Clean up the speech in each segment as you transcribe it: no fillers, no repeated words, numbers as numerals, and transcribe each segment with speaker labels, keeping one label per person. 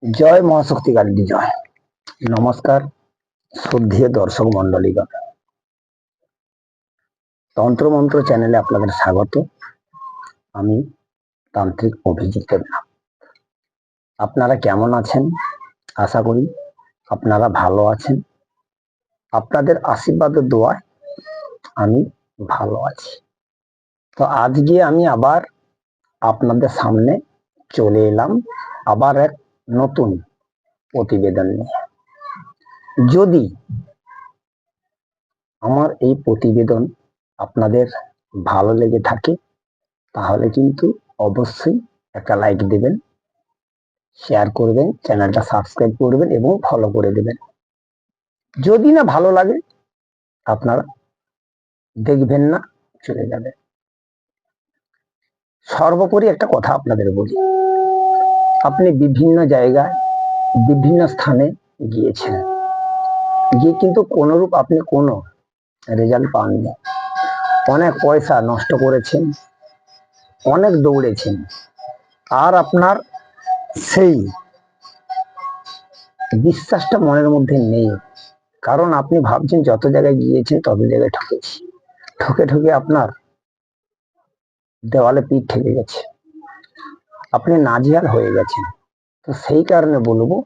Speaker 1: জয় মহাশক্তি কালী জয়। নমস্কার শ্রদ্ধেয় দর্শক মন্ডলীগণ, তন্ত্রমন্ত্র চ্যানেলে আপনাদের স্বাগত। আমি তান্ত্রিক অভিজিৎ দেবনাথ। আপনারা কেমন আছেন? আশা করি আপনারা ভালো আছেন। আপনাদের আশীর্বাদ ও দোয়ায় আমি ভালো আছি। তো আজকে আমি আবার আপনাদের সামনে চলে এলাম আবার এক নতুন প্রতিবেদন নিয়ে। যদি আমার এই প্রতিবেদন আপনাদের ভালো লেগে থাকে তাহলে কিন্তু অবশ্যই একটা লাইক দেবেন, শেয়ার করবেন, চ্যানেলটা সাবস্ক্রাইব করবেন এবং ফলো করে দেবেন। যদি না ভালো লাগে আপনারা দেখবেন না, চলে যাবেন। সর্বোপরি একটা কথা আপনাদের বলি, আপনি বিভিন্ন জায়গায় বিভিন্ন স্থানে গিয়েছেন, গিয়ে কিন্তু কোনরূপ আপনি কোনো রেজাল্ট পাননি, অনেক পয়সা নষ্ট করেছেন, অনেক দৌড়েছেন, আর আপনার সেই বিশ্বাসটা মনের মধ্যে নেই। কারণ আপনি ভাবছেন যত জায়গায় গিয়েছেন তত জায়গায় ঠকেছি, ঠকে ঠকে আপনার দেওয়ালে পিঠ ঠেকে গেছে, আপনি নাজেহাল হয়ে গেছেন। তো সেই কারণে বলবো,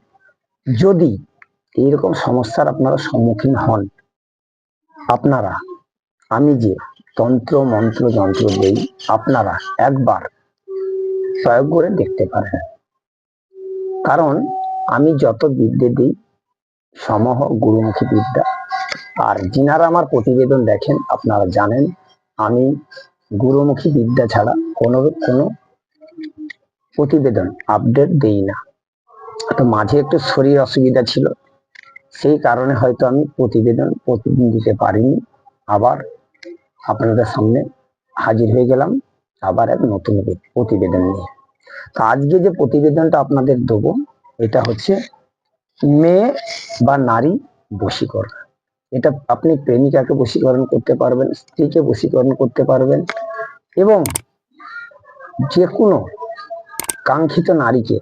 Speaker 1: যদি এইরকম সমস্যার আপনারা সম্মুখীন হন, আপনারা আমি যে তন্ত্র মন্ত্র যন্ত্র দেই আপনারা একবার প্রয়োগ করে দেখতে পারেন। কারণ আমি যত বিদ্যে দিই সমূহ গুরুমুখী বিদ্যা। আর যিনারা আমার প্রতিবেদন দেখেন আপনারা জানেন আমি গুরুমুখী বিদ্যা ছাড়া কোনো প্রতিবেদন আপডেট দেই না। তো মাঝে একটু শরীর অসুবিধা ছিল, সেই কারণে হয়তো আমি প্রতিবেদন প্রতিদিন দিতে পারিনি। আবার আপনাদের সামনে হাজির হয়ে গেলাম আবার এক নতুন প্রতিবেদন নিয়ে। তো আজকে যে প্রতিবেদনটা আপনাদের দেবো এটা হচ্ছে মেয়ে বা নারী বশীকরণ। এটা আপনি প্রেমিকাকে বশীকরণ করতে পারবেন, স্ত্রীকে বশীকরণ করতে পারবেন এবং যে কোনো কাঙ্ক্ষিত নারীকে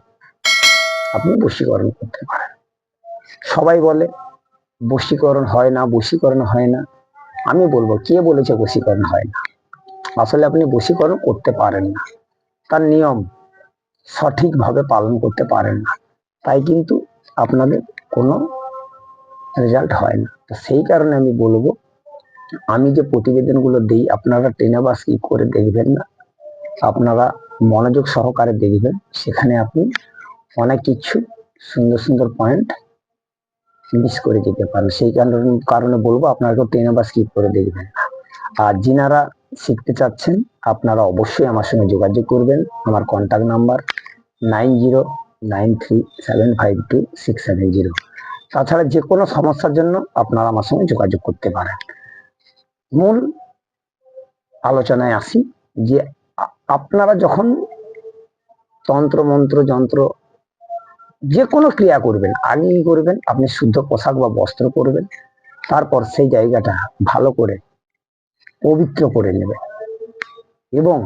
Speaker 1: আপনি বশীকরণ করতে পারেন। সবাই বলে বশীকরণ হয় না, বশীকরণ হয় না। আমি বলবো, কে বলেছে বশীকরণ হয় না? আসলে আপনি বশীকরণ করতে পারেন না, তার নিয়ম সঠিকভাবে পালন করতে পারেন না, তাই কিন্তু আপনাদের কোনো রেজাল্ট হয় না। তো সেই কারণে আমি বলবো, আমি যে প্রতিবেদনগুলো দিই আপনারা টেনে বা স্কিপ করে দেখবেন না, আপনারা মনোযোগ সহকারে দেখবেন। সেখানে আপনি অনেক কিছু সুন্দর সুন্দর পয়েন্ট মিস করে যেতে পারেন। সেই কারণে বলবো আপনারা কেউ টেনে বা স্কিপ করে দেখবেন না। আর যিনারা শিখতে চাচ্ছেন আপনারা অবশ্যই আমার সঙ্গে যোগাযোগ করবেন। আমার কন্ট্যাক্ট নাম্বার 9093752670। তাছাড়া যে কোনো সমস্যার জন্য আপনারা আমার সঙ্গে যোগাযোগ করতে পারেন। মূল আলোচনায় আসি যে আপনারা যখন তন্ত্র মন্ত্র যন্ত্র যে কোনো ক্রিয়া করবেন, আগেই করবেন আপনি শুদ্ধ পোশাক বা বস্ত্র পরবেন, তারপর সেই জায়গাটা ভালো করে পবিত্র করে নেবেন এবং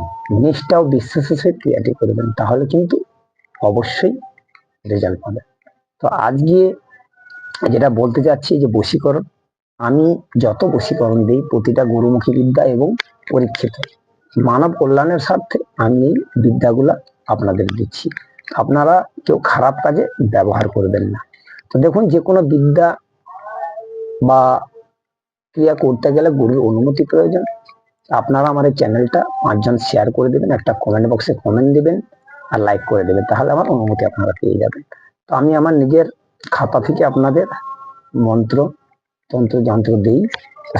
Speaker 1: নিষ্ঠা ও বিশ্বাসের সহিত ক্রিয়াটি করবেন, তাহলে কিন্তু অবশ্যই রেজাল্ট পাবেন। তো আজকে যেটা বলতে যাচ্ছি যে বশীকরণ, আমি যত বশীকরণ দিই প্রতিটা গুরুমুখী বিদ্যা এবং পরীক্ষিত মানব কল্যাণের স্বার্থে আমি এই বিদ্যাগুলা আপনাদের দিচ্ছি। আপনারা কেউ খারাপ কাজে ব্যবহার করবেন না। তো দেখুন, যে কোনো বিদ্যা বা ক্রিয়া করতে গেলে গুরুর অনুমতি প্রয়োজন। আপনারা আমার এই চ্যানেলটা 5 জন শেয়ার করে দেবেন, একটা কমেন্ট বক্সে কমেন্ট দিবেন আর লাইক করে দেবেন, তাহলে আমার অনুমতি আপনারা পেয়ে যাবেন। তো আমি আমার নিজের খাতা থেকে আপনাদের মন্ত্র তন্ত্র যন্ত্র দিই।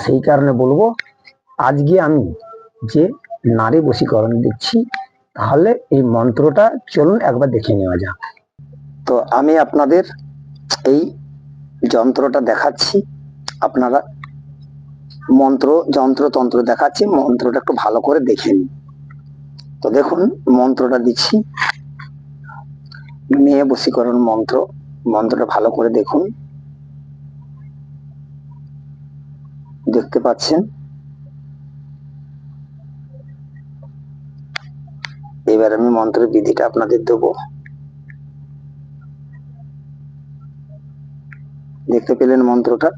Speaker 1: সেই কারণে বলবো, আজকে আমি যে নারী বশীকরণ দিচ্ছি, তাহলে এই মন্ত্রটা চলুন একবার দেখে নেওয়া যাক। তো আমি আপনাদের এই যন্ত্রটা দেখাচ্ছি, আপনারা মন্ত্র যন্ত্র তন্ত্র দেখাচ্ছি, মন্ত্রটা একটু ভালো করে দেখে নিন। তো দেখুন মন্ত্রটা দিচ্ছি, মেয়ে বশীকরণ মন্ত্র। মন্ত্রটা ভালো করে দেখুন, দেখতে পাচ্ছেন। এবার আমি মন্ত্রের বিধিটা আপনাদের দেবো। দেখতে পেলেন মন্ত্রটা।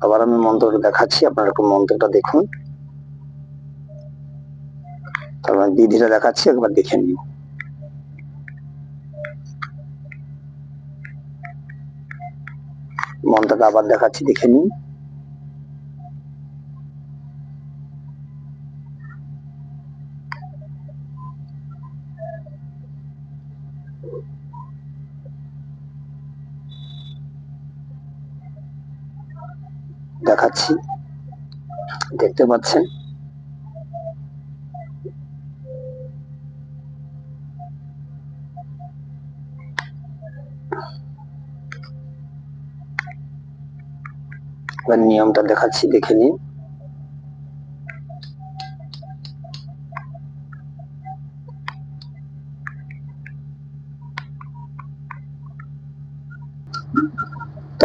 Speaker 1: আবার আমি মন্ত্রটা দেখাচ্ছি, আপনারা একটু মন্ত্রটা দেখুন। তারপর বিধিটা দেখাচ্ছি, একবার দেখে নিন। মন্ত্রটা আবার দেখাচ্ছি, দেখে নিন। দেখাচ্ছি, দেখতে পাচ্ছেন। এবার নিয়মটা দেখাচ্ছি, দেখে নিন। তো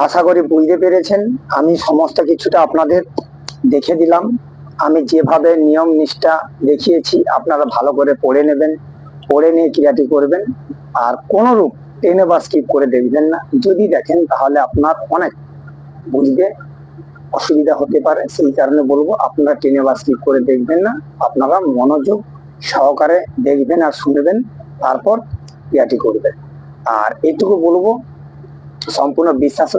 Speaker 1: আশা করি বুঝতে পেরেছেন। আমি সমস্ত কিছুটা আপনাদের দেখে দিলাম। আমি যেভাবে নিয়ম নিষ্ঠা দেখিয়েছি আপনারা ভালো করে পড়ে নেবেন, পড়ে নিয়ে ক্রিয়াটি করবেন। আর কোন রূপ টেনে বা স্কিপ করে দেখবেন না। যদি দেখেন তাহলে আপনার অনেক বুঝতে অসুবিধা হতে পারে, সেই কারণে বলবো আপনারা টেনে বা স্কিপ করে দেখবেন না। আপনারা মনোযোগ সহকারে দেখবেন আর শুনবেন, তারপর ক্রিয়াটি করবেন। আর এটুকু বলবো, সম্পূর্ণ বিশ্বাস ও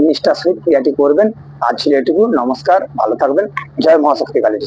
Speaker 1: নিষ্ঠার সহিত ক্রিয়াটি করবেন। আজ ছিল এটুকু। নমস্কার, ভালো থাকবেন। জয় মহাশক্তি কালী।